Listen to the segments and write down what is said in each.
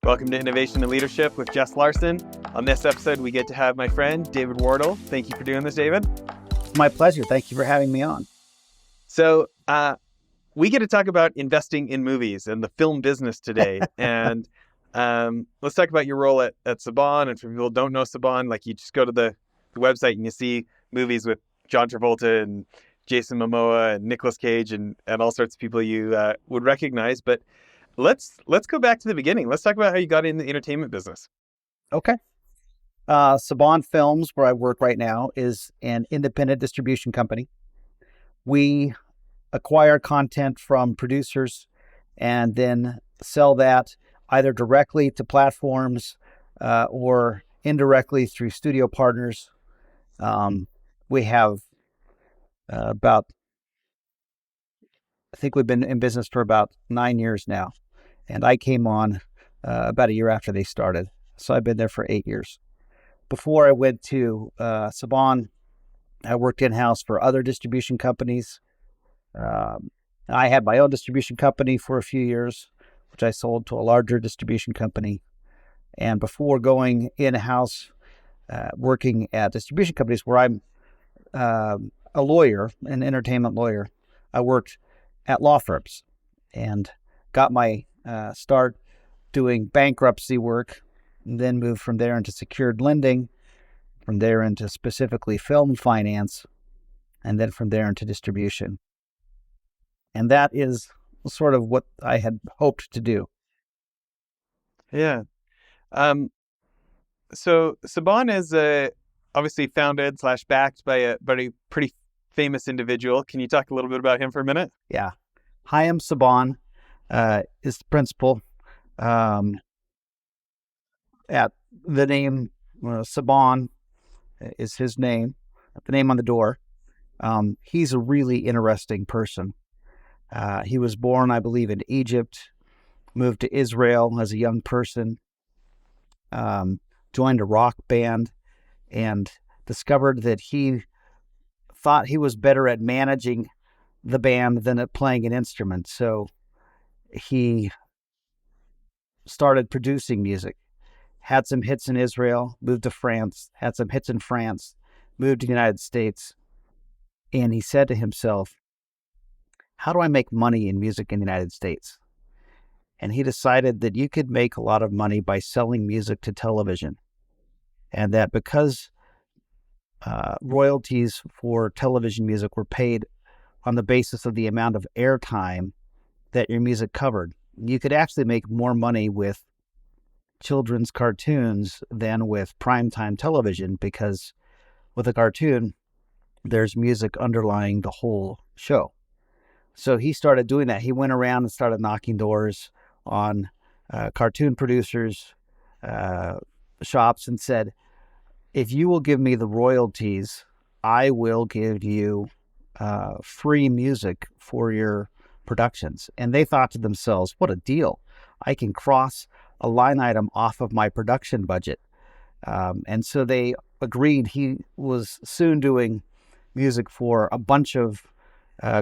Welcome to Innovation and Leadership with Jess Larsen. On this episode, we get to have my friend, David Wardle. Thank you for doing this, David. It's my pleasure. Thank you for having me on. So we get to talk about investing in movies and the film business today. And let's talk about your role at Saban. And for people who don't know Saban, like you just go to the website and you see movies with John Travolta and Jason Momoa and Nicolas Cage and all sorts of people you would recognize. But let's go back to the beginning. Let's talk about how you got into the entertainment business. Okay. Saban Films, where I work right now, is an independent distribution company. We acquire content from producers and then sell that either directly to platforms or indirectly through studio partners. We have I think we've been in business for about 9 years now. And I came on about a year after they started. So I've been there for 8 years. Before I went to Saban, I worked in-house for other distribution companies. I had my own distribution company for a few years, which I sold to a larger distribution company. And before going in-house, working at distribution companies where I'm a lawyer, an entertainment lawyer, I worked at law firms and got my start doing bankruptcy work, and then moved from there into secured lending, from there into specifically film finance, and then from there into distribution. And that is sort of what I had hoped to do. Yeah. So Saban is obviously founded / backed by a pretty famous individual. Can you talk a little bit about him for a minute? Yeah. Haim Saban is the principal. At the name Saban is his name, the name on the door. He's a really interesting person. He was born, I believe, in Egypt, moved to Israel as a young person, joined a rock band, and discovered that he thought he was better at managing the band than at playing an instrument. So he started producing music, had some hits in Israel, moved to France, had some hits in France, moved to the United States. And he said to himself, how do I make money in music in the United States? And he decided that you could make a lot of money by selling music to television. And that because royalties for television music were paid on the basis of the amount of airtime that your music covered, you could actually make more money with children's cartoons than with primetime television, because with a cartoon, there's music underlying the whole show. So he started doing that. He went around and started knocking doors on cartoon producers, shops, and said, if you will give me the royalties, I will give you free music for your productions. And they thought to themselves, what a deal. I can cross a line item off of my production budget. And so they agreed. He was soon doing music for a bunch of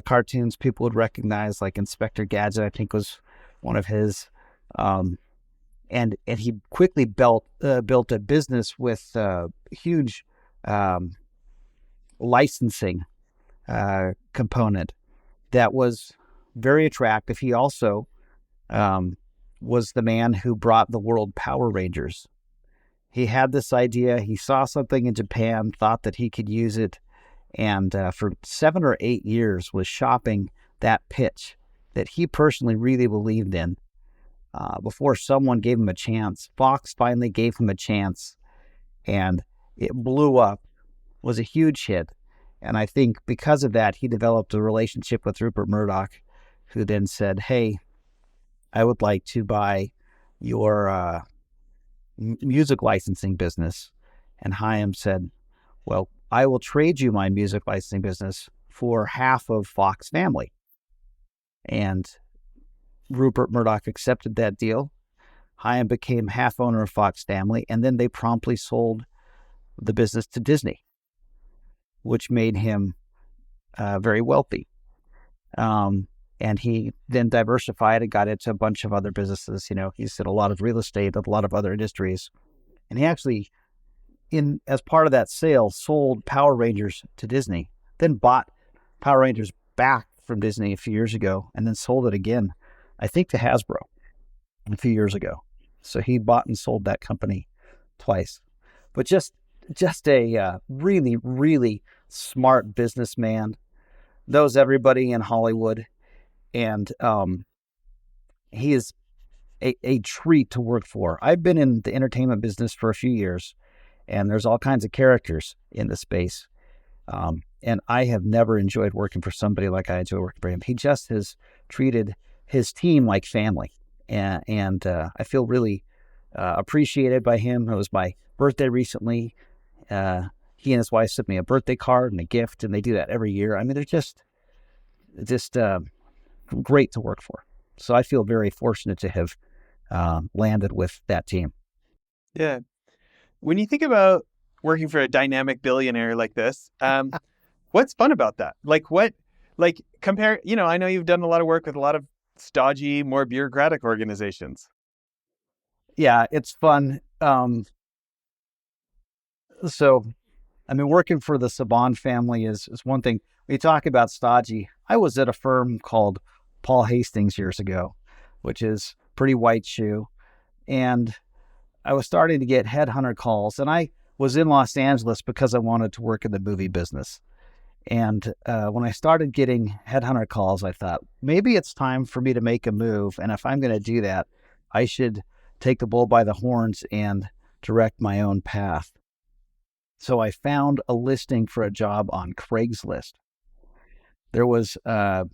cartoons people would recognize, like Inspector Gadget, I think was one of his. And he quickly built a business with huge licensing component that was very attractive. He also was the man who brought the World Power Rangers. He had this idea. He saw something in Japan, thought that he could use it, and for 7 or 8 years was shopping that pitch that he personally really believed in before someone gave him a chance. Fox finally gave him a chance, and it blew up, was a huge hit. And I think because of that, he developed a relationship with Rupert Murdoch, who then said, hey, I would like to buy your music licensing business. And Haim said, well, I will trade you my music licensing business for half of Fox Family. And Rupert Murdoch accepted that deal. Haim became half owner of Fox Family, and then they promptly sold the business to Disney, which made him very wealthy. And he then diversified and got into a bunch of other businesses. He's in a lot of real estate, a lot of other industries. And he actually, as part of that sale, sold Power Rangers to Disney, then bought Power Rangers back from Disney a few years ago, and then sold it again, I think, to Hasbro a few years ago. So he bought and sold that company twice. But just a really, really smart businessman, knows everybody in Hollywood, and he is a treat to work for. I've been in the entertainment business for a few years, and there's all kinds of characters in the space. And I have never enjoyed working for somebody like I enjoy working for him. He just has treated his team like family. And I feel really appreciated by him. It was my birthday recently. He and his wife sent me a birthday card and a gift, and they do that every year. I mean, they're just great to work for. So I feel very fortunate to have landed with that team. Yeah. When you think about working for a dynamic billionaire like this, what's fun about that? Compare, I know you've done a lot of work with a lot of stodgy, more bureaucratic organizations. Yeah, it's fun. Working for the Saban family is one thing. We talk about stodgy. I was at a firm called Paul Hastings years ago, which is pretty white shoe. And I was starting to get headhunter calls, and I was in Los Angeles because I wanted to work in the movie business. And when I started getting headhunter calls, I thought, maybe it's time for me to make a move. And if I'm going to do that, I should take the bull by the horns and direct my own path. So I found a listing for a job on Craigslist. There was a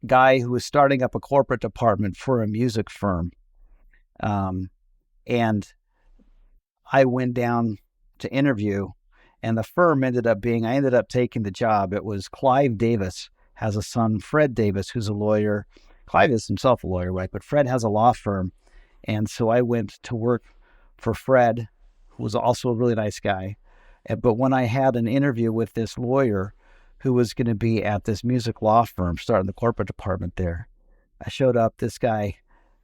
guy who was starting up a corporate department for a music firm. And I went down to interview, and the firm I ended up taking the job. It was Clive Davis has a son, Fred Davis, who's a lawyer. Clive is himself a lawyer, right? But Fred has a law firm. And so I went to work for Fred, who was also a really nice guy. But when I had an interview with this lawyer who was going to be at this music law firm, starting the corporate department there, I showed up, this guy,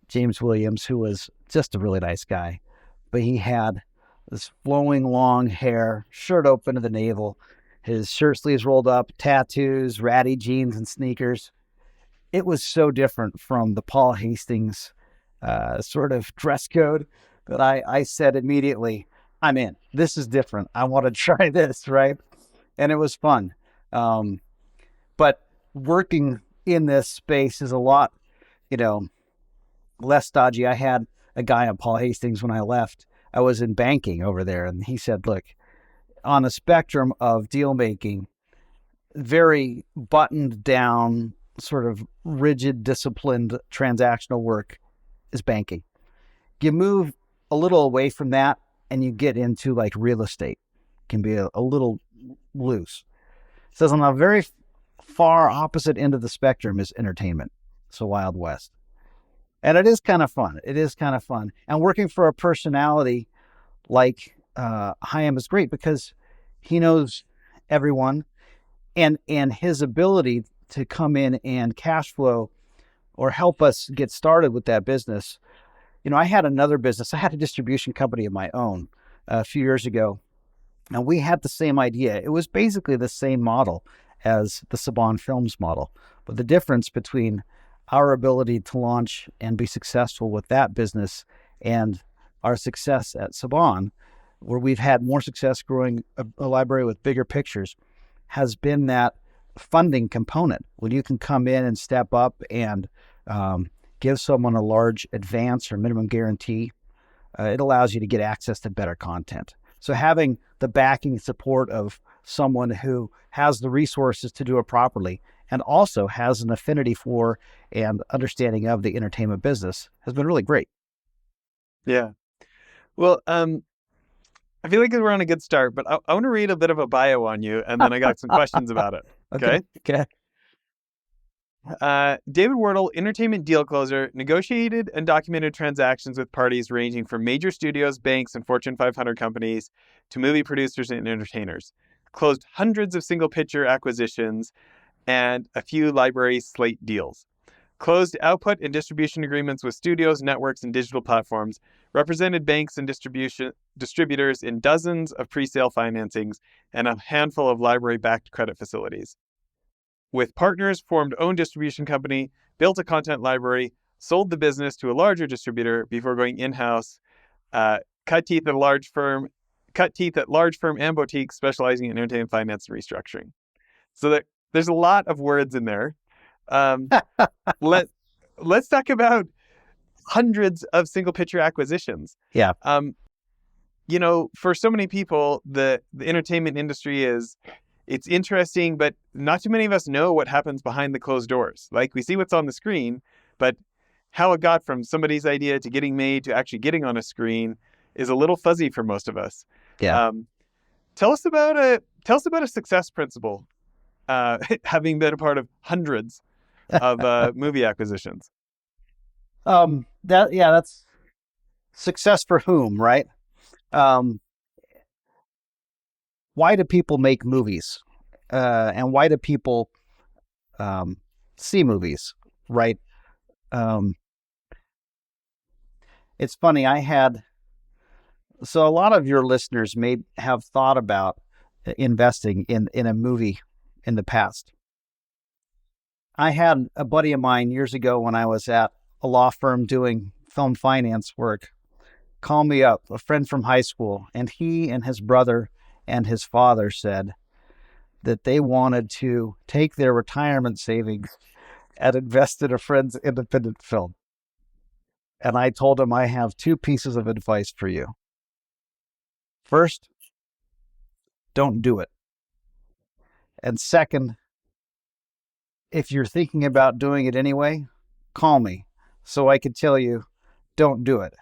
James Williams, who was just a really nice guy. But he had this flowing long hair, shirt open to the navel, his shirt sleeves rolled up, tattoos, ratty jeans and sneakers. It was so different from the Paul Hastings sort of dress code that I said immediately, I'm in. This is different. I want to try this, right? And it was fun. But working in this space is a lot, less dodgy. I had a guy at Paul Hastings when I left. I was in banking over there, and he said, look, on a spectrum of deal making, very buttoned down, sort of rigid, disciplined transactional work is banking. You move a little away from that and you get into like real estate. It can be a little loose. It says on the very far opposite end of the spectrum is entertainment. It's a Wild West. And it is kind of fun. And working for a personality like Haim is great because he knows everyone, and his ability to come in and cash flow or help us get started with that business. I had another business. I had a distribution company of my own a few years ago, and we had the same idea. It was basically the same model as the Saban Films model, but the difference between our ability to launch and be successful with that business and our success at Saban, where we've had more success growing a library with bigger pictures, has been that funding component. When you can come in and step up and give someone a large advance or minimum guarantee, it allows you to get access to better content. So having the backing support of someone who has the resources to do it properly and also has an affinity for and understanding of the entertainment business has been really great. Yeah. Well, I feel like we're on a good start, but I want to read a bit of a bio on you, and then I got some questions about it. Okay? David Wardle, entertainment deal closer, negotiated and documented transactions with parties ranging from major studios, banks, and Fortune 500 companies to movie producers and entertainers. Closed hundreds of single picture acquisitions and a few library slate deals. Closed output and distribution agreements with studios, networks, and digital platforms, represented banks and distributors in dozens of pre-sale financings, and a handful of library-backed credit facilities. With partners, formed own distribution company, built a content library, sold the business to a larger distributor before going in-house, cut teeth at large firm and boutiques specializing in entertainment finance and restructuring. So there's a lot of words in there. Let's talk about hundreds of single picture acquisitions. Yeah. For so many people, the entertainment industry it's interesting, but not too many of us know what happens behind the closed doors. Like, we see what's on the screen, but how it got from somebody's idea to getting made to actually getting on a screen is a little fuzzy for most of us. Yeah. Tell us about a success principle, having been a part of hundreds of movie acquisitions. That's success for whom, right? Why do people make movies? And why do people see movies, right? It's funny, so a lot of your listeners may have thought about investing in a movie in the past. I had a buddy of mine years ago when I was at a law firm doing film finance work call me up, a friend from high school, and he and his brother and his father said that they wanted to take their retirement savings and invest in a friend's independent film. And I told him, I have two pieces of advice for you. First, don't do it. And second, if you're thinking about doing it anyway, call me so I can tell you, don't do it.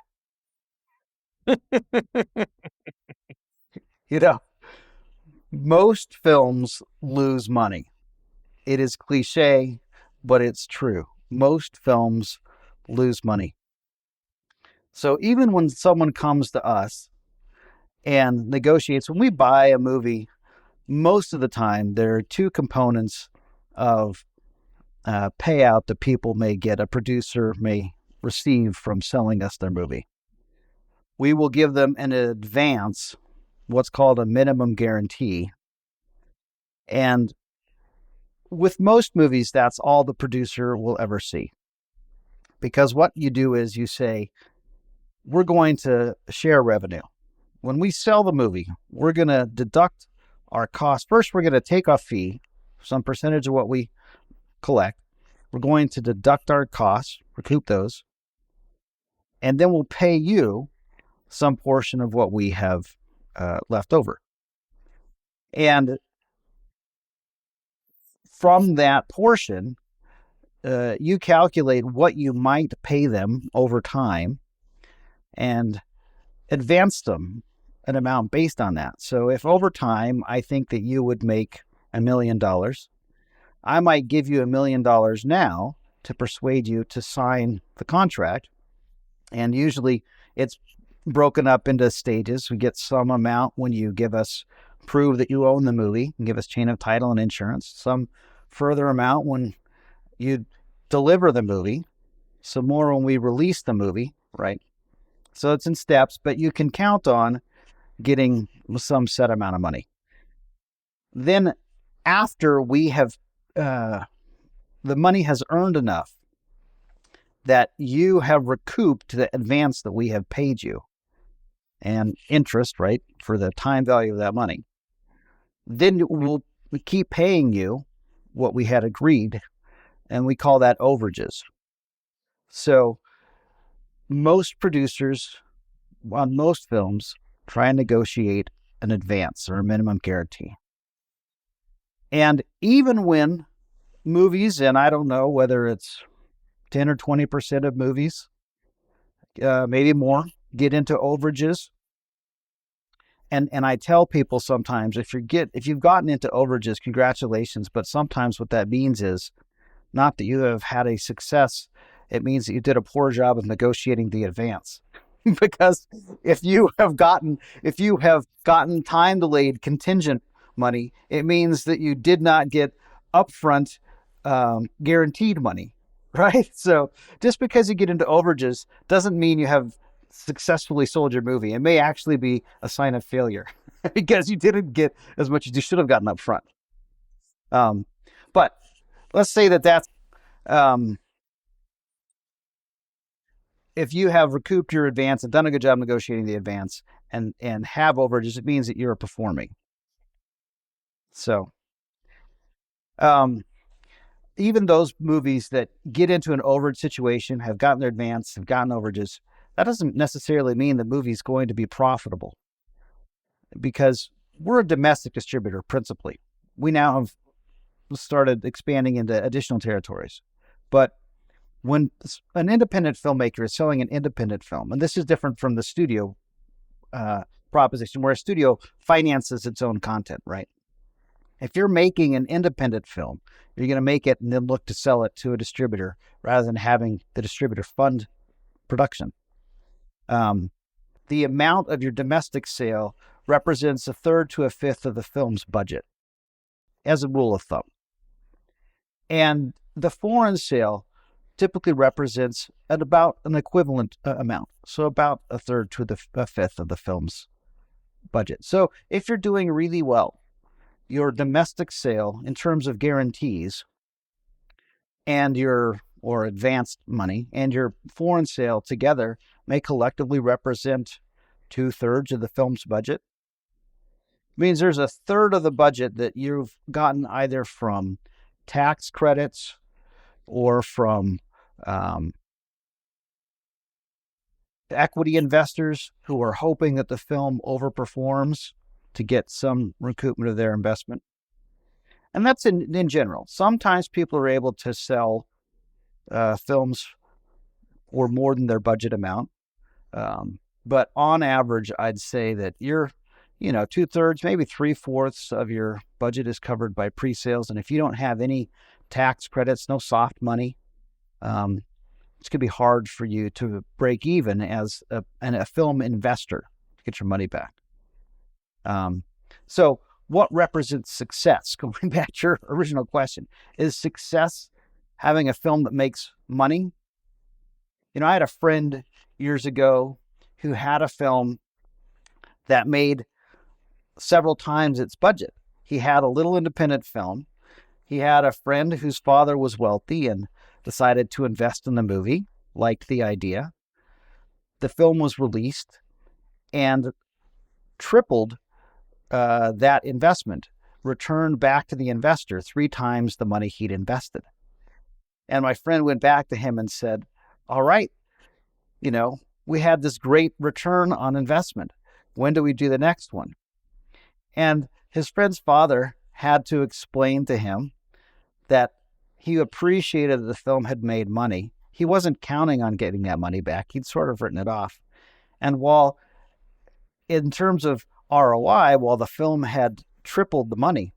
Most films lose money. It is cliche, but it's true. Most films lose money. So even when someone comes to us and negotiates, when we buy a movie, most of the time there are two components of payout that people may get, a producer may receive from selling us their movie. We will give them an advance, what's called a minimum guarantee. And with most movies, that's all the producer will ever see. Because what you do is you say, we're going to share revenue. When we sell the movie, we're going to deduct our cost. First, we're going to take a fee, some percentage of what we collect. We're going to deduct our costs, recoup those, and then we'll pay you some portion of what we have left over. And from that portion, you calculate what you might pay them over time and advance them an amount based on that. So if over time, I think that you would make $1 million, I might give you $1 million now to persuade you to sign the contract. And usually it's broken up into stages. We get some amount when you prove that you own the movie and give us chain of title and insurance. Some further amount when you deliver the movie. Some more when we release the movie, right? So it's in steps, but you can count on getting some set amount of money. Then after we have, the money has earned enough that you have recouped the advance that we have paid you and interest, right, for the time value of that money. Then we'll keep paying you what we had agreed, and we call that overages. So most producers on most films try and negotiate an advance or a minimum guarantee. And even when movies, and I don't know whether it's 10 or 20% of movies, maybe more, get into overages. And I tell people sometimes, if you've gotten into overages, congratulations. But sometimes what that means is not that you have had a success. It means that you did a poor job of negotiating the advance. Because if you have gotten time delayed contingent money, it means that you did not get upfront guaranteed money, right? So just because you get into overages doesn't mean you have successfully sold your movie. It may actually be a sign of failure because you didn't get as much as you should have gotten up front. But let's say that's um, if you have recouped your advance and done a good job negotiating the advance and have overages, it means that you're performing. So um, even those movies that get into an overage situation, have gotten their advance, have gotten overages, that doesn't necessarily mean the movie's going to be profitable because we're a domestic distributor principally. We now have started expanding into additional territories. But when an independent filmmaker is selling an independent film, and this is different from the studio proposition where a studio finances its own content, right? If you're making an independent film, you're going to make it and then look to sell it to a distributor rather than having the distributor fund production. The amount of your domestic sale represents a third to a fifth of the film's budget, as a rule of thumb. And the foreign sale typically represents at about an equivalent amount, so about a third to a fifth of the film's budget. So if you're doing really well, your domestic sale in terms of guarantees and or advanced money and your foreign sale together may collectively represent 2/3 of the film's budget. It means there's a third of the budget that you've gotten either from tax credits or from equity investors who are hoping that the film overperforms to get some recoupment of their investment. And that's in general. Sometimes people are able to sell films for more than their budget amount. But on average, I'd say that you're, 2/3, maybe 3/4 of your budget is covered by pre-sales. And if you don't have any tax credits, no soft money, it's going to be hard for you to break even as a film investor to get your money back. So what represents success? Going back to your original question, is success having a film that makes money? I had a friend years ago who had a film that made several times its budget. He had a little independent film. He had a friend whose father was wealthy and decided to invest in the movie, liked the idea. The film was released and tripled that investment, returned back to the investor 3 times the money he'd invested. And my friend went back to him and said, all right, we had this great return on investment. When do we do the next one? And his friend's father had to explain to him that he appreciated that the film had made money. He wasn't counting on getting that money back. He'd sort of written it off. And while in terms of ROI, while the film had tripled the money,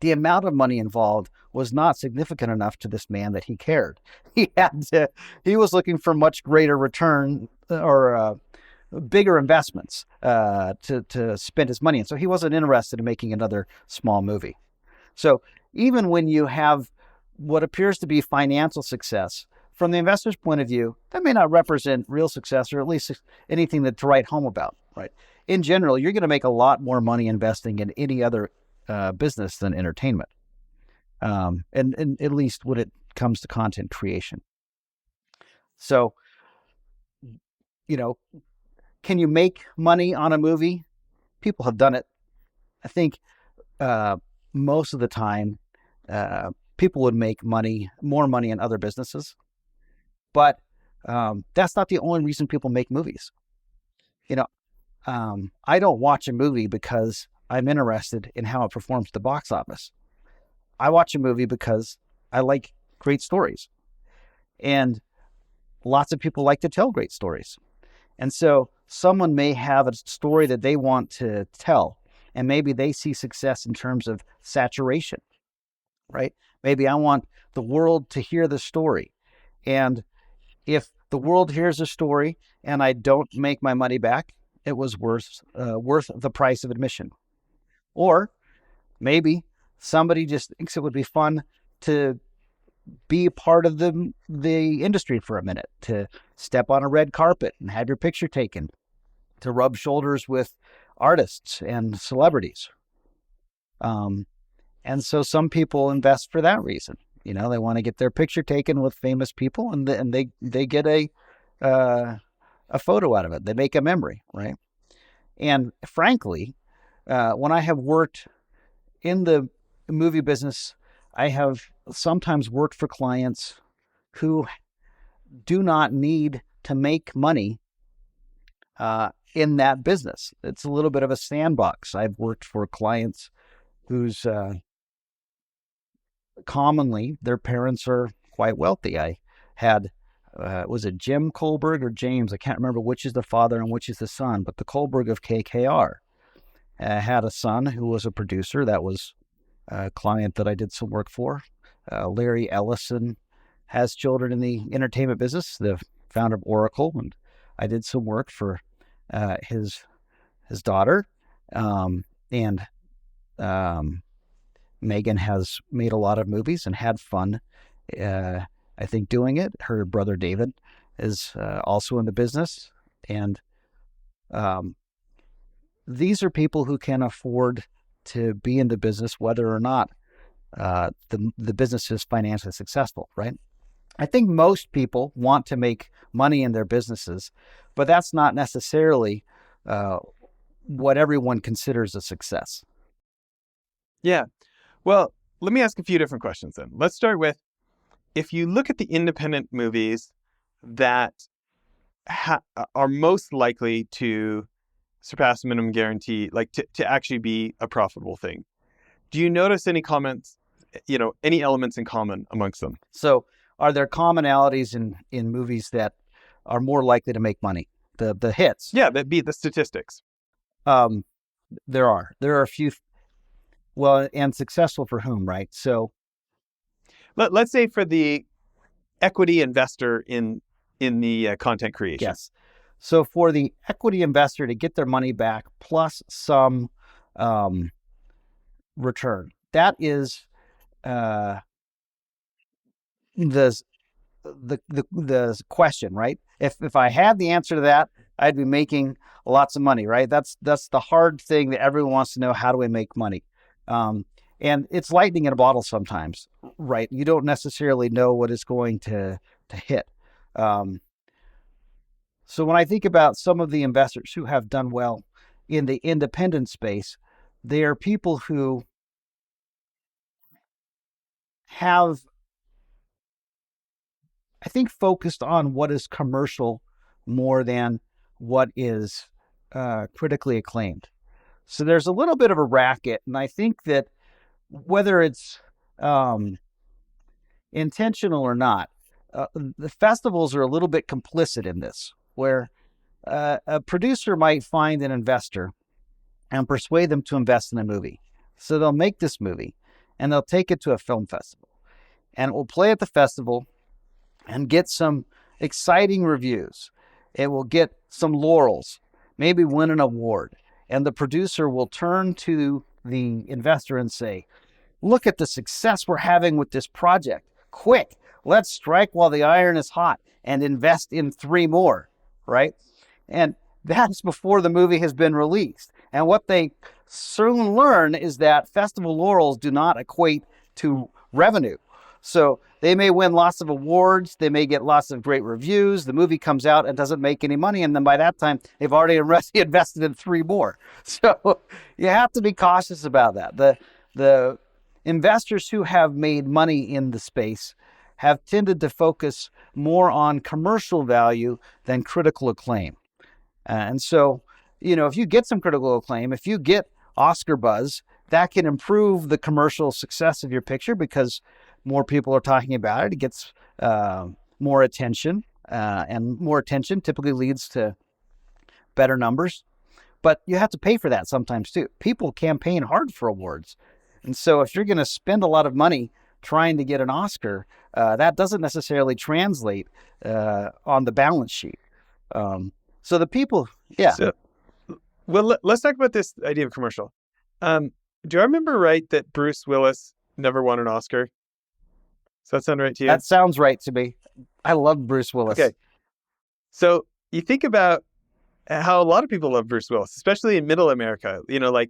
the amount of money involved was not significant enough to this man that he cared. He was looking for much greater return or bigger investments to spend his money in. So he wasn't interested in making another small movie. So even when you have what appears to be financial success, from the investor's point of view, that may not represent real success or at least anything to write home about, right? In general, you're going to make a lot more money investing in any other business than entertainment, and at least when it comes to content creation. So, can you make money on a movie? People have done it. I think most of the time, people would make more money in other businesses. But that's not the only reason people make movies. I don't watch a movie because I'm interested in how it performs at the box office. I watch a movie because I like great stories. And lots of people like to tell great stories. And so someone may have a story that they want to tell, and maybe they see success in terms of saturation, right? Maybe I want the world to hear the story. And if the world hears a story and I don't make my money back, it was worth the price of admission. Or maybe Somebody just thinks it would be fun to be part of the industry for a minute, to step on a red carpet and have your picture taken, to rub shoulders with artists and celebrities. And so some people invest for that reason. They want to get their picture taken with famous people, and they get a photo out of it. They make a memory, right? And frankly, when I have worked in the movie business, I have sometimes worked for clients who do not need to make money in that business. It's a little bit of a sandbox. I've worked for clients whose commonly their parents are quite wealthy. I had, was it Jim Kohlberg or James? I can't remember which is the father and which is the son, but the Kohlberg of KKR had a son who was a producer. That was a client that I did some work for. Larry Ellison has children in the entertainment business, the founder of Oracle, and I did some work for his daughter. And Megan has made a lot of movies and had fun, I think, doing it. Her brother David is also in the business. And these are people who can afford to be in the business whether or not the business is financially successful, right? I think most people want to make money in their businesses, but that's not necessarily what everyone considers a success. Yeah. Well, let me ask a few different questions then. Let's start with, if you look at the independent movies that are most likely to surpass minimum guarantee, like to actually be a profitable thing, do you notice any comments, any elements in common amongst them? So are there commonalities in movies that are more likely to make money? The hits? Yeah, that'd be the statistics. There are a few. Well, and successful for whom, right? So let's say for the equity investor in the content creation. Yes. So for the equity investor to get their money back plus some return, that is the question, right? If I had the answer to that, I'd be making lots of money, right? That's the hard thing that everyone wants to know. How do we make money? And it's lightning in a bottle sometimes, right? You don't necessarily know what is going to hit. So when I think about some of the investors who have done well in the independent space, they are people who have, I think, focused on what is commercial more than what is critically acclaimed. So there's a little bit of a racket, and I think that whether it's intentional or not, the festivals are a little bit complicit in this, where a producer might find an investor and persuade them to invest in a movie. So they'll make this movie and they'll take it to a film festival, and it will play at the festival and get some exciting reviews. It will get some laurels, maybe win an award. And the producer will turn to the investor and say, look at the success we're having with this project. Quick, let's strike while the iron is hot and invest in 3 more, right? And that's before the movie has been released. And what they soon learn is that festival laurels do not equate to revenue. So they may win lots of awards, they may get lots of great reviews, the movie comes out and doesn't make any money, and then by that time, they've already invested in 3 more. So you have to be cautious about that. The investors who have made money in the space have tended to focus more on commercial value than critical acclaim. And so, if you get some critical acclaim, if you get Oscar buzz, that can improve the commercial success of your picture because more people are talking about it. It gets more attention, and more attention typically leads to better numbers. But you have to pay for that sometimes too. People campaign hard for awards. And so if you're going to spend a lot of money trying to get an Oscar, that doesn't necessarily translate on the balance sheet. So the people, yeah. So, well, let's talk about this idea of commercial. do I remember right that Bruce Willis never won an Oscar? Does that sound right to you? That sounds right to me. I love Bruce Willis. Okay. So you think about how a lot of people love Bruce Willis, especially in middle America. A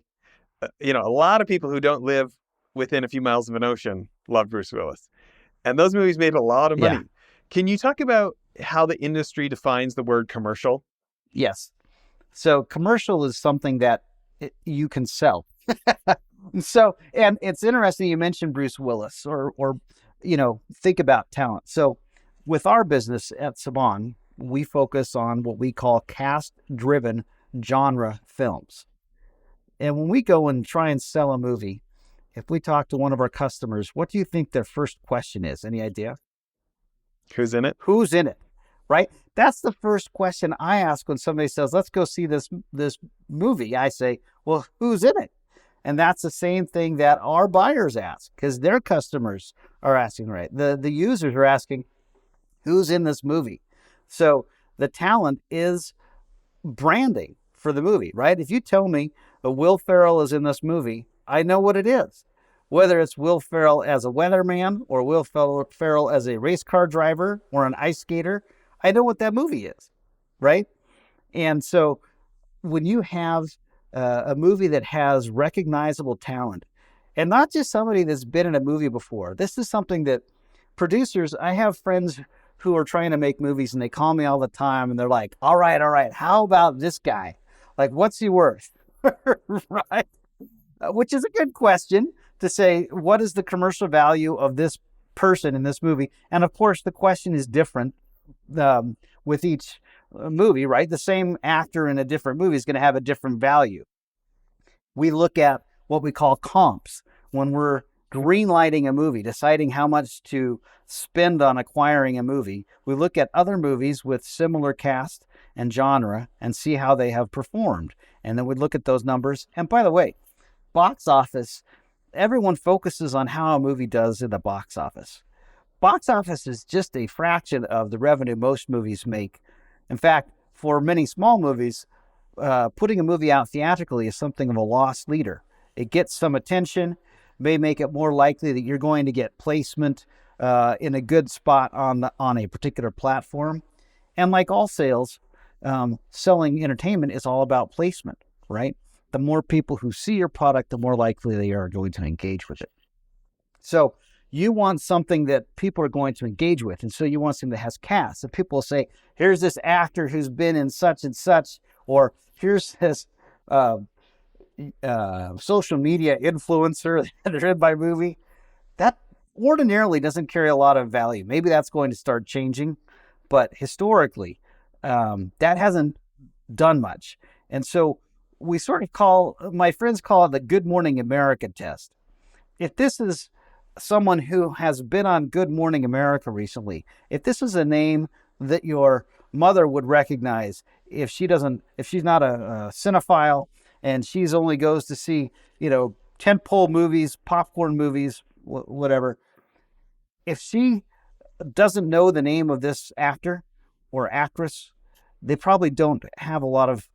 lot of people who don't live within a few miles of an ocean love Bruce Willis. And those movies made a lot of money. Yeah. Can you talk about how the industry defines the word commercial? Yes. So commercial is something that you can sell. So, and it's interesting you mentioned Bruce Willis or think about talent. So with our business at Saban, we focus on what we call cast-driven genre films. And when we go and try and sell a movie, if we talk to one of our customers, what do you think their first question is? Any idea? Who's in it? Who's in it? Right? That's the first question I ask when somebody says, let's go see this movie. I say, well, who's in it? And that's the same thing that our buyers ask because their customers are asking, right? The users are asking, who's in this movie? So the talent is branding for the movie, right? If you tell me Will Ferrell is in this movie, I know what it is. Whether it's Will Ferrell as a weatherman or Will Ferrell as a race car driver or an ice skater, I know what that movie is, right? And so when you have a movie that has recognizable talent, and not just somebody that's been in a movie before, this is something that producers, I have friends who are trying to make movies and they call me all the time and they're like, all right, how about this guy? Like, what's he worth? Right? Which is a good question to say, what is the commercial value of this person in this movie? And of course, the question is different with each movie, right? The same actor in a different movie is going to have a different value. We look at what we call comps when we're greenlighting a movie, deciding how much to spend on acquiring a movie. We look at other movies with similar cast and genre and see how they have performed. And then we look at those numbers. And by the way, box office, everyone focuses on how a movie does in the box office. Box office is just a fraction of the revenue most movies make. In fact, for many small movies, putting a movie out theatrically is something of a loss leader. It gets some attention, may make it more likely that you're going to get placement in a good spot on a particular platform. And like all sales, selling entertainment is all about placement, right? The more people who see your product, the more likely they are going to engage with it. So you want something that people are going to engage with. And so you want something that has cast. And people will say, here's this actor who's been in such and such, or here's this social media influencer that are in my movie. That ordinarily doesn't carry a lot of value. Maybe that's going to start changing. But historically, that hasn't done much. And so we sort of my friends call it the Good Morning America test. If this is someone who has been on Good Morning America recently, if this is a name that your mother would recognize, if she's not a cinephile and she's only goes to see, tentpole movies, popcorn movies, whatever, if she doesn't know the name of this actor or actress, they probably don't have a lot of,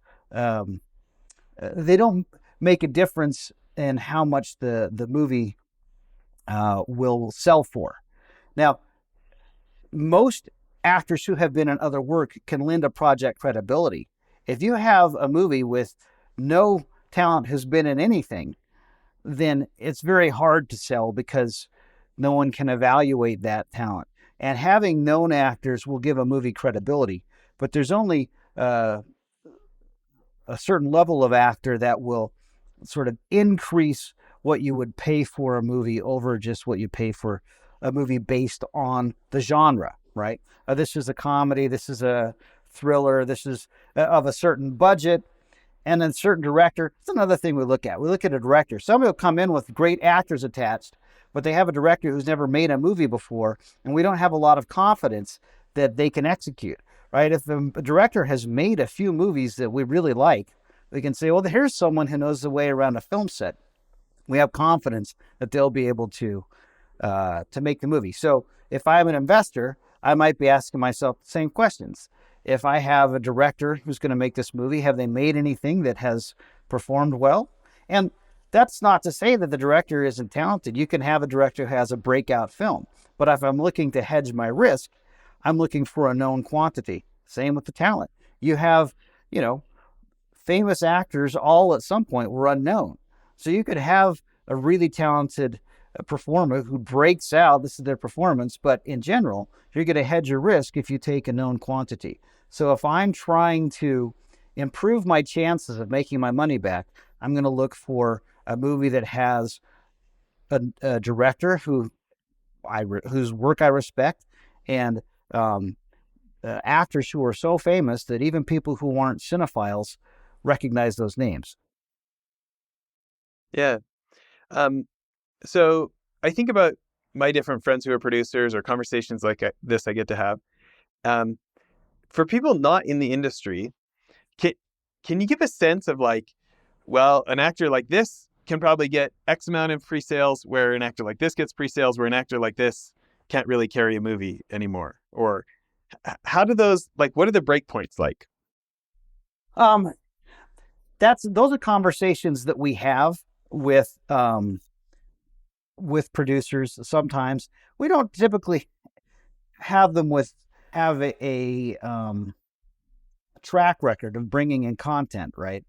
they don't make a difference in how much the movie will sell for. Now, most actors who have been in other work can lend a project credibility. If you have a movie with no talent who's been in anything, then it's very hard to sell because no one can evaluate that talent. And having known actors will give a movie credibility, but there's only a certain level of actor that will sort of increase what you would pay for a movie over just what you pay for a movie based on the genre, right? This is a comedy, this is a thriller, this is of a certain budget, and then certain director. It's another thing we look at. We look at a director. Somebody will come in with great actors attached, but they have a director who's never made a movie before, and we don't have a lot of confidence that they can execute, right? If a director has made a few movies that we really like, we can say, well, here's someone who knows the way around a film set. We have confidence that they'll be able to make the movie. So if I'm an investor, I might be asking myself the same questions. If I have a director who's going to make this movie, have they made anything that has performed well? And That's not to say that the director isn't talented. You can have a director who has a breakout film. But if I'm looking to hedge my risk, I'm looking for a known quantity. Same with the talent. You have, you know, famous actors all at some point were unknown. So you could have a really talented performer who breaks out, this is their performance, but in general, you're going to hedge your risk if you take a known quantity. So if I'm trying to improve my chances of making my money back, I'm going to look for a movie that has a director whose work I respect, and actors who are so famous that even people who aren't cinephiles recognize those names. Yeah. So I think about my different friends who are producers or conversations like this I get to have. For people not in the industry, can you give a sense of like, well, an actor like this can probably get X amount of pre-sales, where an actor like this gets pre-sales, where an actor like this can't really carry a movie anymore? Or how do those, like, what are the break points like? Um, those are conversations that we have with producers. Sometimes we don't typically have them have a track record of bringing in content, right?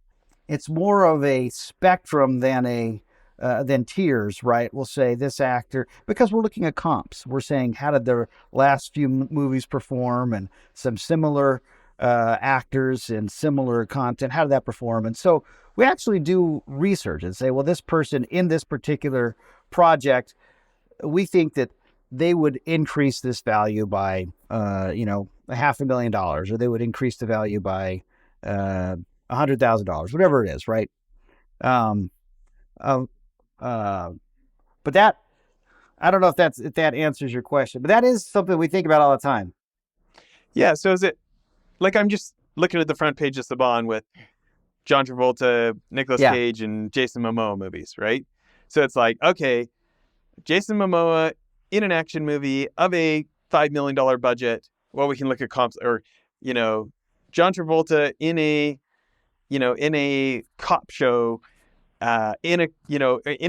It's more of a spectrum than tiers, right? We'll say this actor, because we're looking at comps. We're saying, how did their last few movies perform, and some similar actors and similar content, how did that perform? And so we actually do research and say, well, this person in this particular project, we think that they would increase this value by, $500,000, or they would increase the value by $100,000, whatever it is, right? Um, uh, uh, but that, I don't know if that answers your question, but that is something we think about all the time. Yeah. So is it like, I'm just looking at the front page of Saban with John Travolta, Nicolas Yeah. Cage, and Jason Momoa movies, right? So it's like, okay, Jason Momoa in an action movie of a $5 million budget. Well, we can look at comps, or, John Travolta in a cop show, in a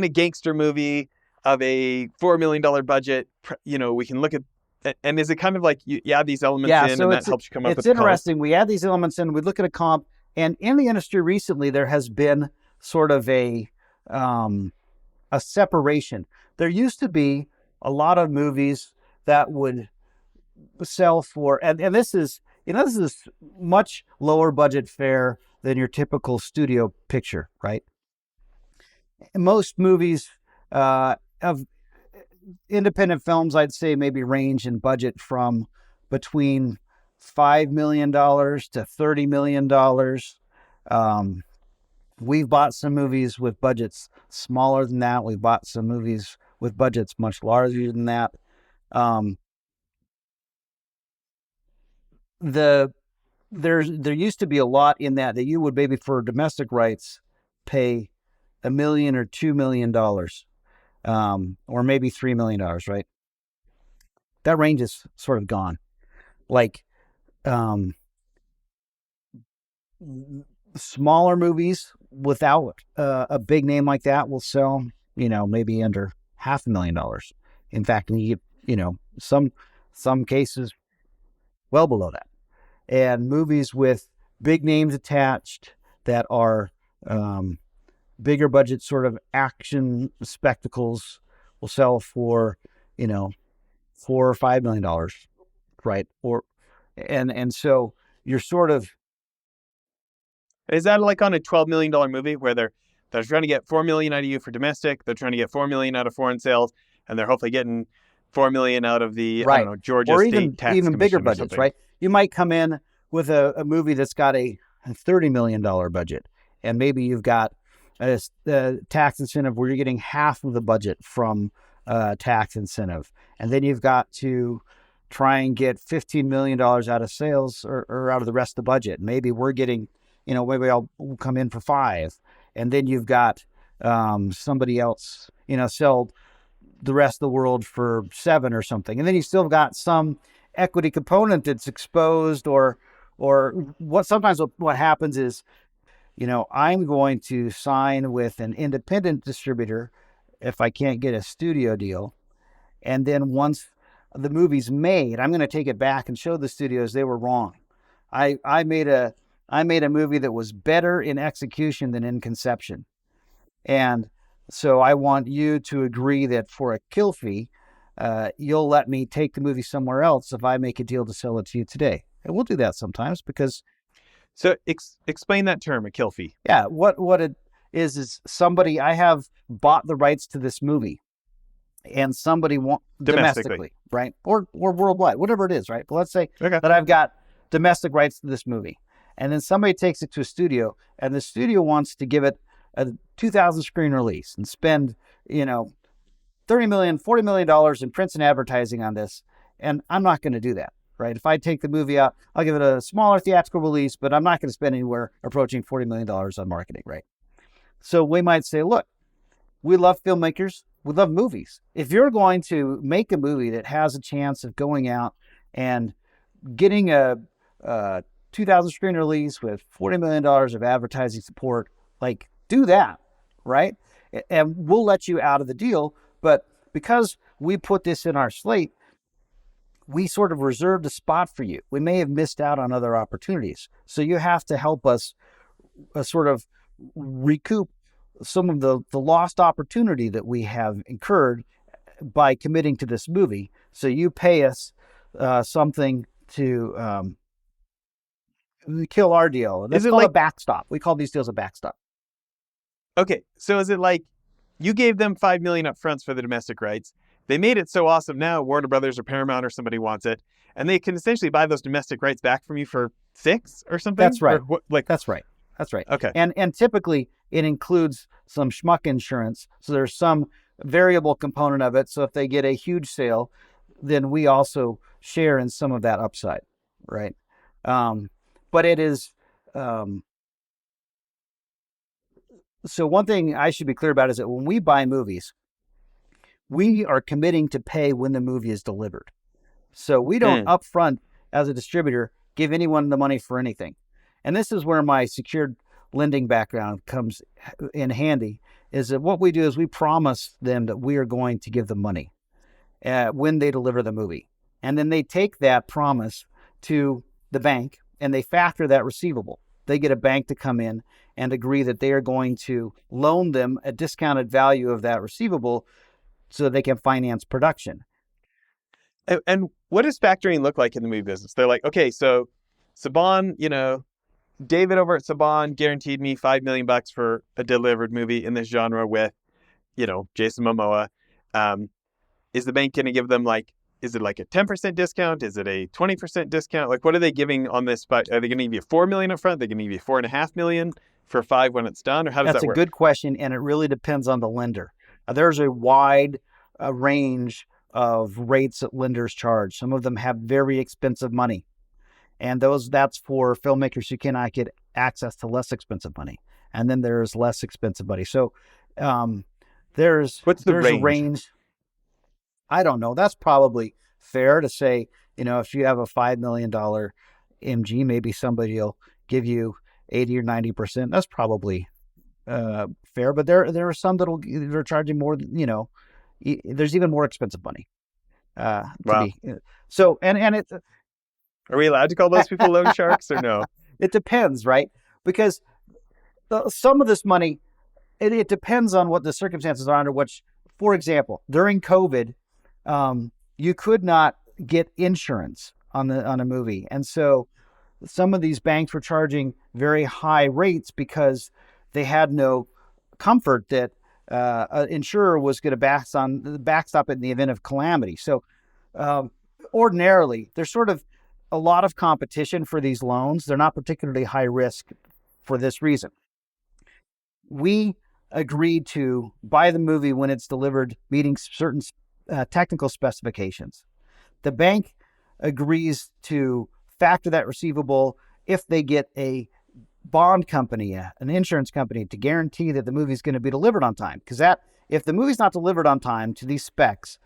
gangster movie of a $4 million budget. We can look at, and is it kind of like you add these elements Yeah, in, so and that helps you come up with it's the comp? interesting. We add these elements in, we look at a comp, and in the industry recently, there has been sort of a separation. There used to be a lot of movies that would sell for, and this is much lower budget fare than your typical studio picture, right? Most movies of independent films, I'd say, maybe range in budget from between $5 million to $30 million. We've bought some movies with budgets smaller than that. We've bought some movies with budgets much larger than that. There used to be a lot in that you would, maybe for domestic rights, pay $1 million or $2 million, or maybe $3 million, right? That range is sort of gone. Like, smaller movies without a big name like that will sell, maybe under $500,000. In fact, some cases well below that. And movies with big names attached that are bigger budget sort of action spectacles will sell for, $4 or $5 million, right? And so you're sort of, is that like on a $12 million movie where they're trying to get $4 million out of you for domestic, they're trying to get $4 million out of foreign sales, and they're hopefully getting $4 million out of the, right, I don't know, Georgia or State Tax even bigger Commission or budgets, something. right? You might come in with a movie that's got a $30 million budget, and maybe you've got a tax incentive where you're getting half of the budget from tax incentive, and then you've got to try and get $15 million out of sales, or out of the rest of the budget. Maybe we're getting, maybe I'll come in for 5, and then you've got somebody else, sell the rest of the world for 7 or something, and then you still got some equity component that's exposed, or what happens is I'm going to sign with an independent distributor if I can't get a studio deal. And then once the movie's made, I'm going to take it back and show the studios they were wrong. I made a movie that was better in execution than in conception. And so I want you to agree that for a kill fee, you'll let me take the movie somewhere else if I make a deal to sell it to you today. And we'll do that sometimes because... So explain that term, a kill fee. Yeah, what it is somebody, I have bought the rights to this movie, and somebody domestically, right? Or worldwide, whatever it is, right? But let's say that I've got domestic rights to this movie, and then somebody takes it to a studio, and the studio wants to give it a 2,000 screen release and spend, $30 million, $40 million in prints and advertising on this, and I'm not going to do that. Right? If I take the movie out, I'll give it a smaller theatrical release, but I'm not going to spend anywhere approaching $40 million on marketing, right? So we might say, look, we love filmmakers. We love movies. If you're going to make a movie that has a chance of going out and getting a 2,000 screen release with $40 million of advertising support, like, do that, right? And we'll let you out of the deal. But because we put this in our slate, we sort of reserved a spot for you. We may have missed out on other opportunities. So you have to help us sort of recoup some of the lost opportunity that we have incurred by committing to this movie. So you pay us something to kill our deal. That's called a backstop. We call these deals a backstop. Okay, so is it like you gave them $5 million up front for the domestic rights? They made it so awesome now, Warner Brothers or Paramount or somebody wants it, and they can essentially buy those domestic rights back from you for $6 or something? That's right. That's right. That's right. Okay. And typically it includes some schmuck insurance. So there's some variable component of it. So if they get a huge sale, then we also share in some of that upside, right? But it is... So one thing I should be clear about is that when we buy movies, we are committing to pay when the movie is delivered. So we don't upfront, as a distributor, give anyone the money for anything. And this is where my secured lending background comes in handy, is that what we do is we promise them that we are going to give them money when they deliver the movie. And then they take that promise to the bank and they factor that receivable. They get a bank to come in and agree that they are going to loan them a discounted value of that receivable so they can finance production. And what does factoring look like in the movie business? They're like, okay, so Saban, David over at Saban guaranteed me $5 million for a delivered movie in this genre with, Jason Momoa. Is the bank going to give them is it like a 10% discount? Is it a 20% discount? Like, what are they giving on this? Are they going to give you $4 million up front? They're going to give you $4.5 million for $5 million when it's done? Or how does that work? That's a good question, and it really depends on the lender. There's a wide range of rates that lenders charge. Some of them have very expensive money, and that's for filmmakers who cannot get access to less expensive money. And then there's less expensive money. So there's a range. I don't know. That's probably fair to say. If you have a $5 million MG, maybe somebody will give you 80 or 90%. That's probably fair. But there are some they're charging more. There's even more expensive money. Wow. So and it. Are we allowed to call those people loan sharks or no? It depends, right? Because some of this money, it depends on what the circumstances are under which. For example, during COVID, you could not get insurance on a movie, and so some of these banks were charging very high rates because they had no comfort that an insurer was going to backstop it in the event of calamity. So ordinarily, there's sort of a lot of competition for these loans. They're not particularly high risk for this reason. We agreed to buy the movie when it's delivered, meeting certain technical specifications. The bank agrees to factor that receivable if they get a bond company, an insurance company, to guarantee that the movie is going to be delivered on time. Because if the movie's not delivered on time to these specs,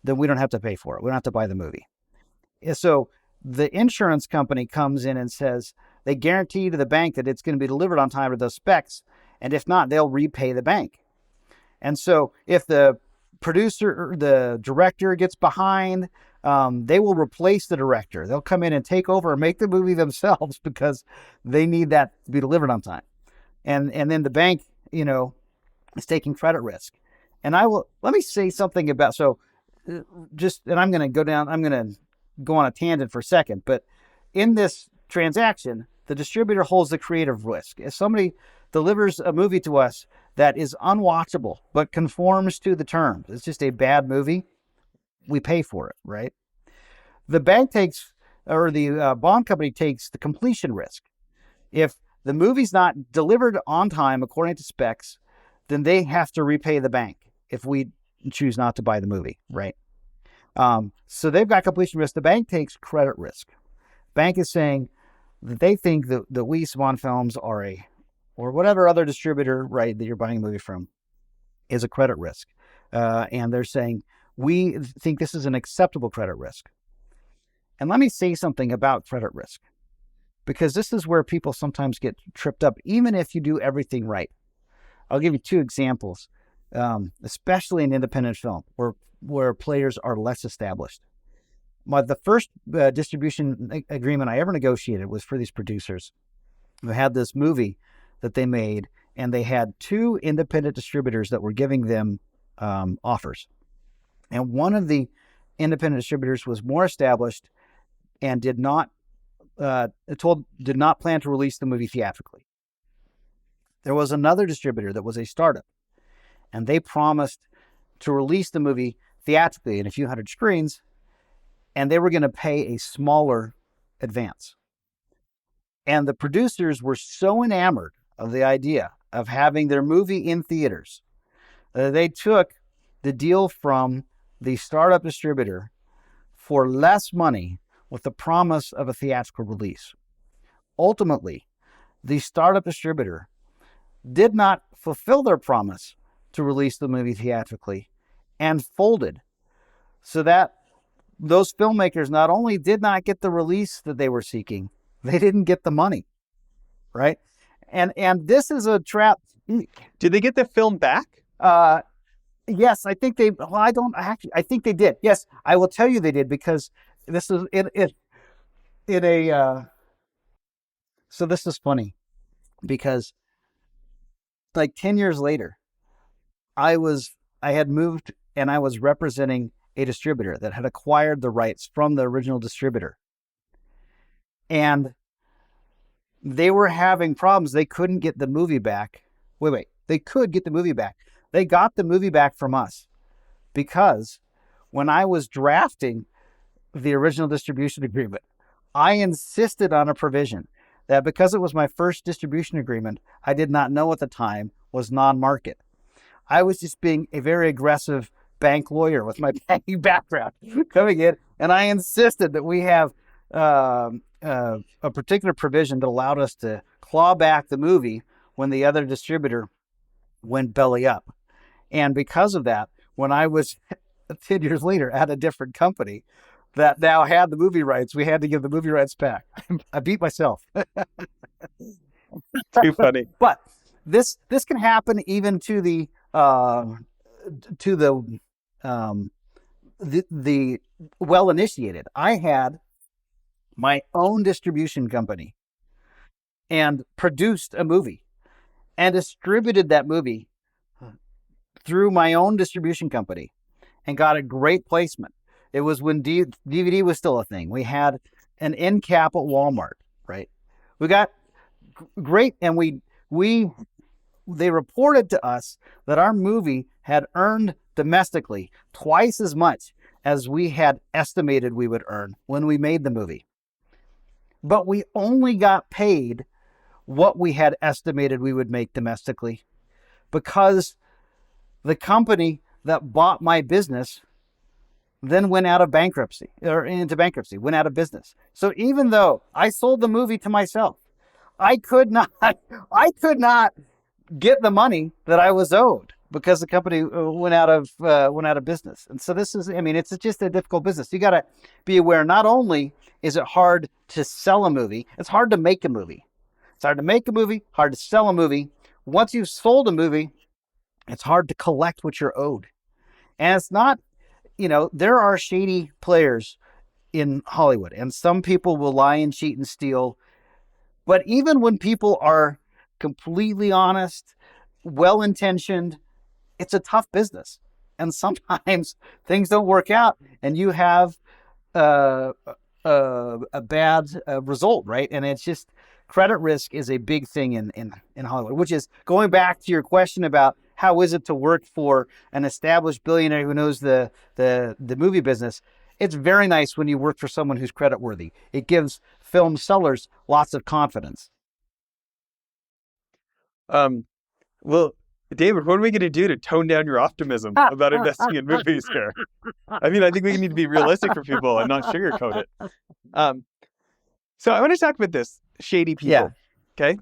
then we don't have to pay for it. We don't have to buy the movie. So the insurance company comes in and says, they guarantee to the bank that it's going to be delivered on time to those specs. And if not, they'll repay the bank. And so if the producer or the director gets behind, they will replace the director. They'll come in and take over and make the movie themselves because they need that to be delivered on time. And then the bank, is taking credit risk. And let me say something about, and I'm going to go on a tangent for a second, but in this transaction, the distributor holds the creative risk. If somebody delivers a movie to us that is unwatchable but conforms to the terms, it's just a bad movie, we pay for it, right? The bank the bond company takes the completion risk. If the movie's not delivered on time according to specs, then they have to repay the bank if we choose not to buy the movie, right? So they've got completion risk. The bank takes credit risk. Bank is saying that they think that we, Saban Films, or whatever other distributor, right, that you're buying a movie from, is a credit risk. And they're saying, we think this is an acceptable credit risk. And let me say something about credit risk, because this is where people sometimes get tripped up, even if you do everything right. I'll give you two examples, especially in independent film, where players are less established. The first distribution agreement I ever negotiated was for these producers who had this movie that they made, and they had two independent distributors that were giving them offers. And one of the independent distributors was more established and did not plan to release the movie theatrically. There was another distributor that was a startup, and they promised to release the movie theatrically in a few hundred screens, and they were going to pay a smaller advance. And the producers were so enamored of the idea of having their movie in theaters, they took the deal from the startup distributor for less money with the promise of a theatrical release. Ultimately, the startup distributor did not fulfill their promise to release the movie theatrically and folded, so that those filmmakers not only did not get the release that they were seeking, they didn't get the money, right? And this is a trap. Did they get the film back? Yes, I think I think they did. Yes, I will tell you they did, because this is so this is funny, because like 10 years later, I had moved and I was representing a distributor that had acquired the rights from the original distributor. And they were having problems. They couldn't get the movie back. Wait. They could get the movie back. They got the movie back from us because when I was drafting the original distribution agreement, I insisted on a provision that, because it was my first distribution agreement, I did not know at the time was non-market. I was just being a very aggressive bank lawyer with my banking background coming in, and I insisted that we have a particular provision that allowed us to claw back the movie when the other distributor went belly up. And because of that, when I was 10 years later at a different company that now had the movie rights, we had to give the movie rights back. I beat myself. Too funny. But this can happen even to the well-initiated. I had my own distribution company and produced a movie and distributed that movie through my own distribution company and got a great placement. It was when DVD was still a thing. We had an end cap at Walmart, right? We got great, and they reported to us that our movie had earned domestically twice as much as we had estimated we would earn when we made the movie. But we only got paid what we had estimated we would make domestically, because the company that bought my business then went out of bankruptcy, went out of business. So even though I sold the movie to myself, I could not get the money that I was owed because the company went out of business. And so it's just a difficult business. You got to be aware, not only is it hard to sell a movie? It's hard to make a movie. It's hard to make a movie, hard to sell a movie. Once you've sold a movie, it's hard to collect what you're owed. And it's not, there are shady players in Hollywood, and some people will lie and cheat and steal. But even when people are completely honest, well-intentioned, it's a tough business. And sometimes things don't work out and you have a bad result, right? And it's just, credit risk is a big thing in Hollywood, which is going back to your question about how is it to work for an established billionaire who knows the movie business. It's very nice when you work for someone who's creditworthy. It gives film sellers lots of confidence. Well, David, what are we going to do to tone down your optimism about investing in movies here? I mean, I think we need to be realistic for people and not sugarcoat it. So I want to talk about this, shady people. Yeah. Okay.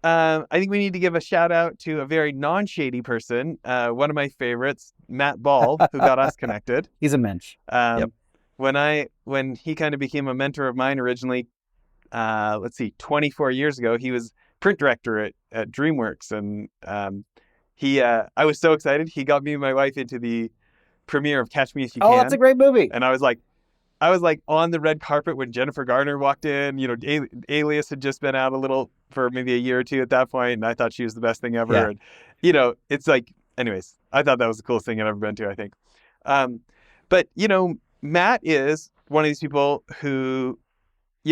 I think we need to give a shout out to a very non-shady person, one of my favorites, Matt Ball, who got us connected. He's a mensch. Yep. When he kind of became a mentor of mine originally, 24 years ago, he was print director at DreamWorks, and I was so excited. He got me and my wife into the premiere of Catch Me If You Can. Oh, that's a great movie. And I was like on the red carpet when Jennifer Garner walked in. Alias had just been out a little for maybe a year or two at that point, and I thought she was the best thing ever. Yeah. And it's like, anyways, I thought that was the coolest thing I'd ever been to, I think. But Matt is one of these people who,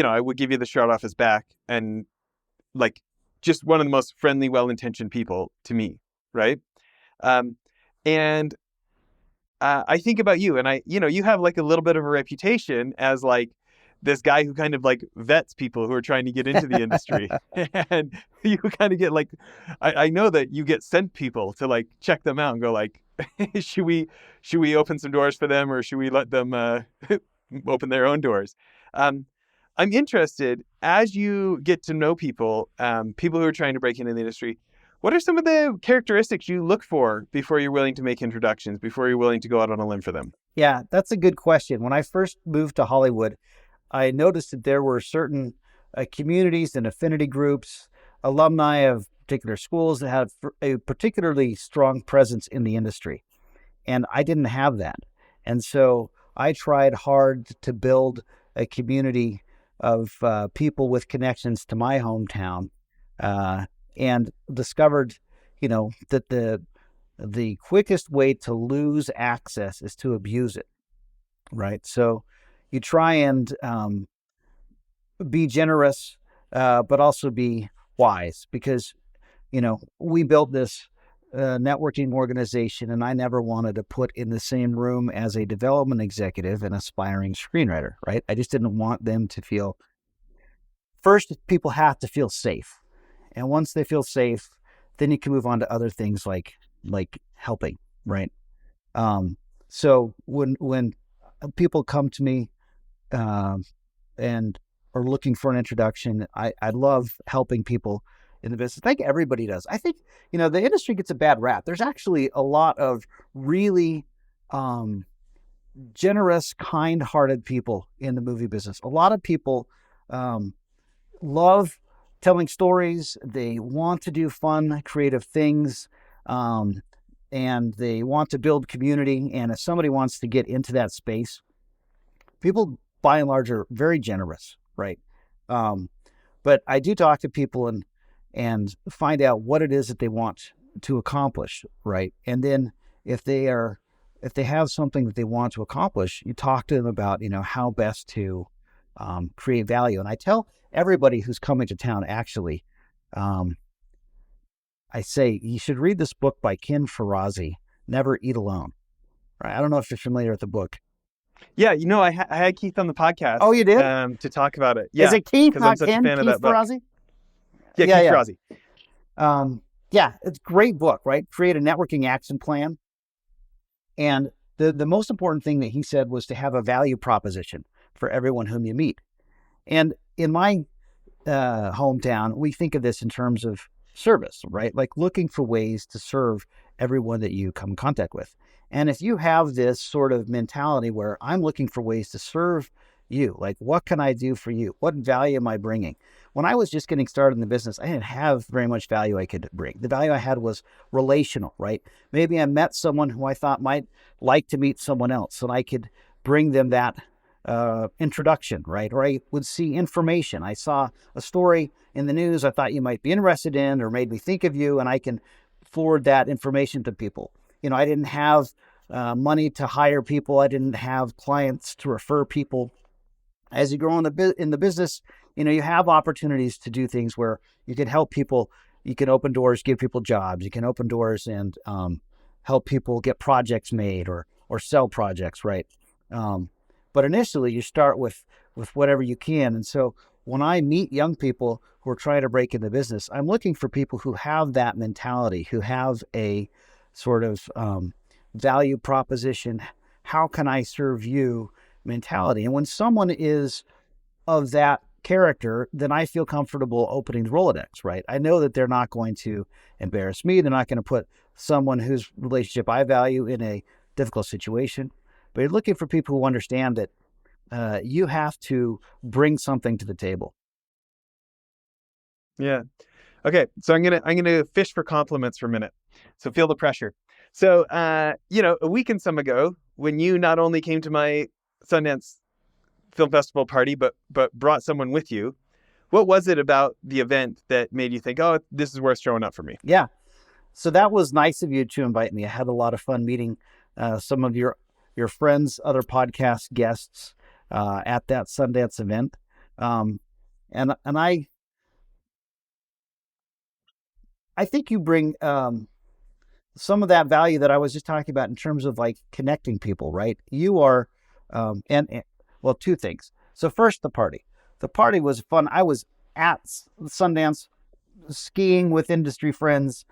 I would give you the shirt off his back, and like just one of the most friendly, well-intentioned people to me, right? And I think about you, and you have like a little bit of a reputation as like this guy who kind of like vets people who are trying to get into the industry. And you kind of get like, I know that you get sent people to like check them out and go like, should we open some doors for them, or should we let them open their own doors? I'm interested, as you get to know people, people who are trying to break into the industry, what are some of the characteristics you look for before you're willing to make introductions, before you're willing to go out on a limb for them? Yeah, that's a good question. When I first moved to Hollywood, I noticed that there were certain communities and affinity groups, alumni of particular schools that had a particularly strong presence in the industry. And I didn't have that. And so I tried hard to build a community of people with connections to my hometown, and discovered, that the quickest way to lose access is to abuse it, right? So you try and be generous, but also be wise, because, we built this networking organization, and I never wanted to put in the same room as a development executive and aspiring screenwriter, right? I just didn't want them to feel, first, people have to feel safe. And once they feel safe, then you can move on to other things like helping, right? So when people come to me and are looking for an introduction, I love helping people in the business. I think everybody does. I think, the industry gets a bad rap. There's actually a lot of really generous, kind-hearted people in the movie business. A lot of people love telling stories. They want to do fun, creative things, and they want to build community. And if somebody wants to get into that space, people by and large are very generous, right? But I do talk to people and find out what it is that they want to accomplish, right? And then if they have something that they want to accomplish, you talk to them about, how best to create value. And I tell everybody who's coming to town, actually, I say, you should read this book by Ken Ferrazzi, Never Eat Alone. Right? I don't know if you're familiar with the book. Yeah, I had Keith on the podcast. Oh, you did? To talk about it. Yeah, is it Keith, not I'm such Ken? a fan Keith of that book. Ferrazzi? Yeah, Keith Ferrazzi. Yeah, it's a great book, right? Create a networking action plan. And the most important thing that he said was to have a value proposition for everyone whom you meet. And in my hometown, we think of this in terms of service, right? Like looking for ways to serve everyone that you come in contact with. And if you have this sort of mentality where I'm looking for ways to serve you. Like, what can I do for you? What value am I bringing? When I was just getting started in the business, I didn't have very much value I could bring. The value I had was relational, right? Maybe I met someone who I thought might like to meet someone else, and I could bring them that introduction, right? Or I would see information. I saw a story in the news I thought you might be interested in, or made me think of you, and I can forward that information to people. I didn't have money to hire people. I didn't have clients to refer people. As you grow in the business, you have opportunities to do things where you can help people. You can open doors, give people jobs. You can open doors and help people get projects made or sell projects, right? But initially, you start with whatever you can. And so when I meet young people who are trying to break into business, I'm looking for people who have that mentality, who have a sort of value proposition. How can I serve you mentality? And when someone is of that character, then I feel comfortable opening the Rolodex, right? I know that they're not going to embarrass me. They're not going to put someone whose relationship I value in a difficult situation. But you're looking for people who understand that you have to bring something to the table. Yeah. Okay. So I'm gonna fish for compliments for a minute. So feel the pressure. So a week and some ago, when you not only came to my Sundance Film Festival party, but brought someone with you, what was it about the event that made you think, oh, this is worth showing up for me? Yeah. So that was nice of you to invite me. I had a lot of fun meeting some of your friends, other podcast guests at that Sundance event. And I think you bring some of that value that I was just talking about in terms of like connecting people, right? You are, well, two things. So first, the party. The party was fun. I was at Sundance skiing with industry friends,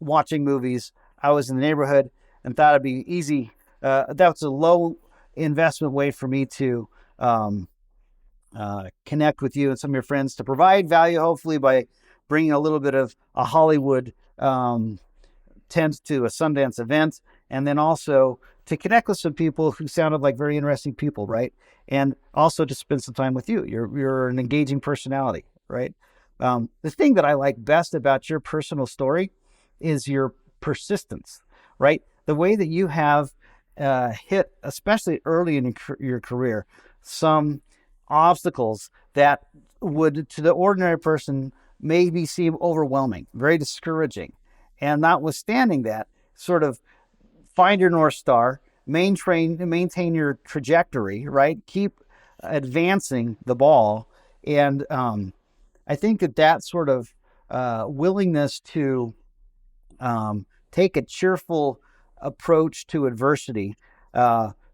watching movies. I was in the neighborhood and thought it'd be easy. That's a low investment way for me to connect with you and some of your friends, to provide value, hopefully by bringing a little bit of a Hollywood tend to a Sundance event, and then also to connect with some people who sounded like very interesting people, right? And also to spend some time with you. You're an engaging personality, right? The thing that I like best about your personal story is your persistence, right? The way that you have hit, especially early in your career, some obstacles that would, to the ordinary person, maybe seem overwhelming, very discouraging. And notwithstanding that, sort of find your North Star, maintain your trajectory, right? Keep advancing the ball. And I think that sort of willingness to take a cheerful approach to adversity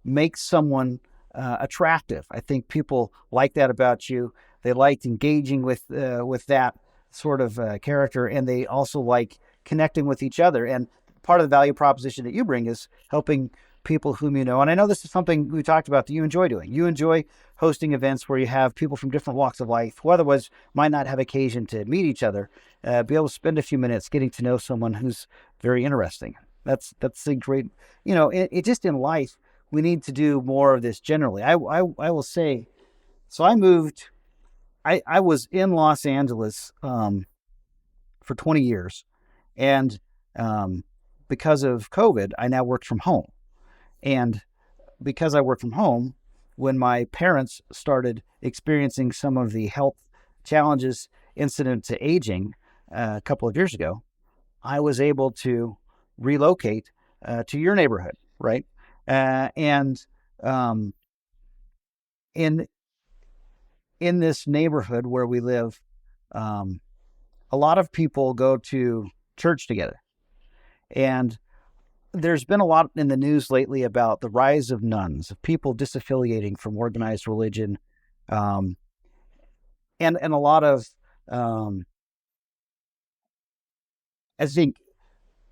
makes someone attractive. I think people like that about you. They liked engaging with that sort of character, and they also like connecting with each other. And part of the value proposition that you bring is helping people whom you know. And I know this is something we talked about that you enjoy doing. You enjoy hosting events where you have people from different walks of life who otherwise might not have occasion to meet each other, be able to spend a few minutes getting to know someone who's very interesting. That's a great, it just in life, we need to do more of this generally. I will say, so I moved, I was in Los Angeles for 20 years. And because of COVID, I now work from home. And because I work from home, when my parents started experiencing some of the health challenges incident to aging a couple of years ago, I was able to relocate to your neighborhood, right? And in this neighborhood where we live, a lot of people go to church together. And there's been a lot in the news lately about the rise of nuns, of people disaffiliating from organized religion, and a lot of, I think,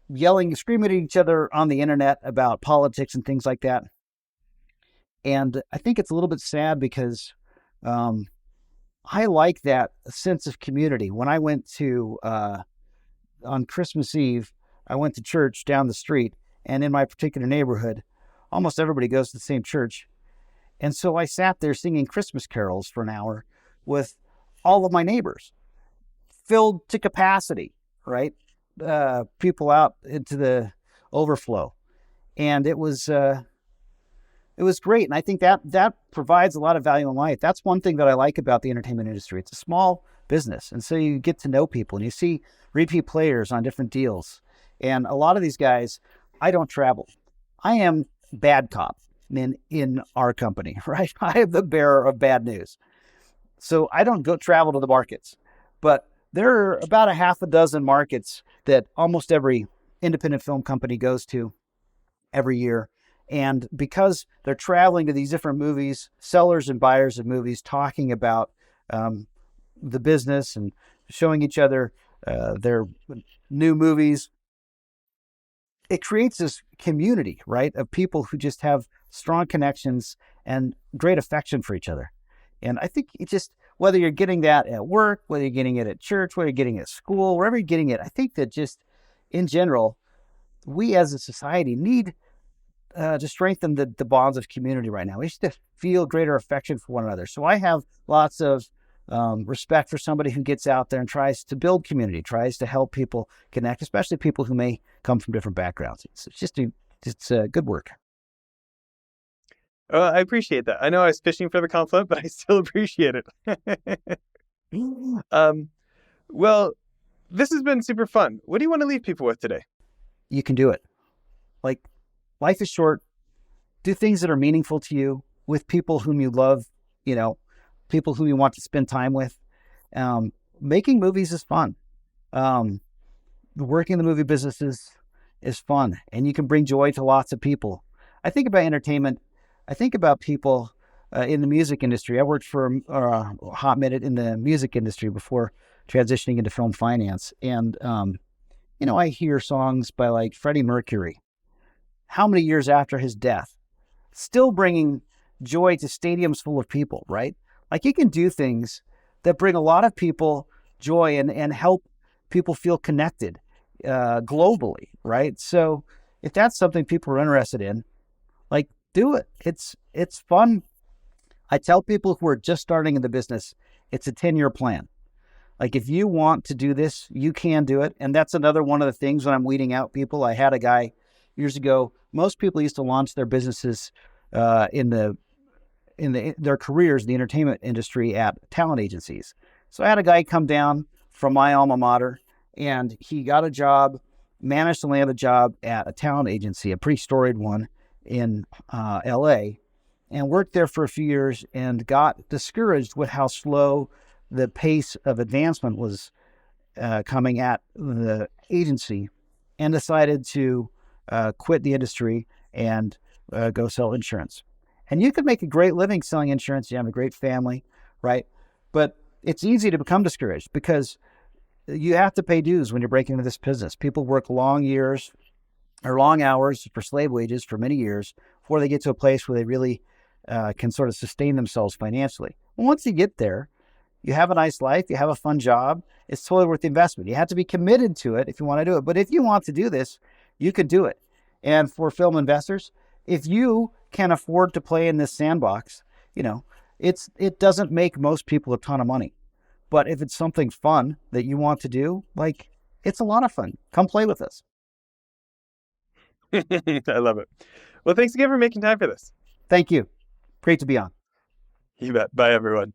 yelling, screaming at each other on the internet about politics and things like that. And I think it's a little bit sad because I like that sense of community. When I went to, on Christmas Eve, I went to church down the street, and in my particular neighborhood, almost everybody goes to the same church. And so I sat there singing Christmas carols for an hour with all of my neighbors, filled to capacity, right? People out into the overflow. And it was great. And I think that provides a lot of value in life. That's one thing that I like about the entertainment industry. It's a small business. And so you get to know people and you see repeat players on different deals. And a lot of these guys, I don't travel. I am bad cop in our company, right? I am the bearer of bad news. So I don't go travel to the markets. But there are about a half a dozen markets that almost every independent film company goes to every year. And because they're traveling to these different movies, sellers and buyers of movies talking about the business and showing each other their new movies, it creates this community, right, of people who just have strong connections and great affection for each other. And I think it just, whether you're getting that at work, whether you're getting it at church, whether you're getting it at school, wherever you're getting it, I think that just in general, we as a society need to strengthen the bonds of community right now. We should feel greater affection for one another. So I have lots of respect for somebody who gets out there and tries to build community, tries to help people connect, especially people who may come from different backgrounds. It's good work. I appreciate that. I know I was fishing for the compliment, but I still appreciate it. Well, this has been super fun. What do you want to leave people with today? You can do it. Like, life is short. Do things that are meaningful to you with people whom you love, people who you want to spend time with. Making movies is fun. Working in the movie business is fun, and you can bring joy to lots of people. I think about entertainment. I think about people in the music industry. I worked for a hot minute in the music industry before transitioning into film finance. And, I hear songs by like Freddie Mercury, how many years after his death, still bringing joy to stadiums full of people, right? Like, you can do things that bring a lot of people joy and help people feel connected globally, right? So if that's something people are interested in, like, do it. It's fun. I tell people who are just starting in the business, it's a 10-year plan. Like, if you want to do this, you can do it. And that's another one of the things when I'm weeding out people. I had a guy years ago. Most people used to launch their businesses in their careers in the entertainment industry at talent agencies. So I had a guy come down from my alma mater, and he got a job, managed to land a job at a talent agency, a pretty storied one in LA, and worked there for a few years and got discouraged with how slow the pace of advancement was coming at the agency, and decided to quit the industry and go sell insurance. And you could make a great living selling insurance. You have a great family, right? But it's easy to become discouraged because you have to pay dues when you're breaking into this business. People work long hours for slave wages for many years before they get to a place where they really can sort of sustain themselves financially. Well, once you get there, you have a nice life, you have a fun job, it's totally worth the investment. You have to be committed to it if you want to do it. But if you want to do this, you can do it. And for film investors, if you can afford to play in this sandbox, it doesn't make most people a ton of money. But if it's something fun that you want to do, like, it's a lot of fun. Come play with us. I love it. Well, thanks again for making time for this. Thank you. Great to be on. You bet. Bye, everyone.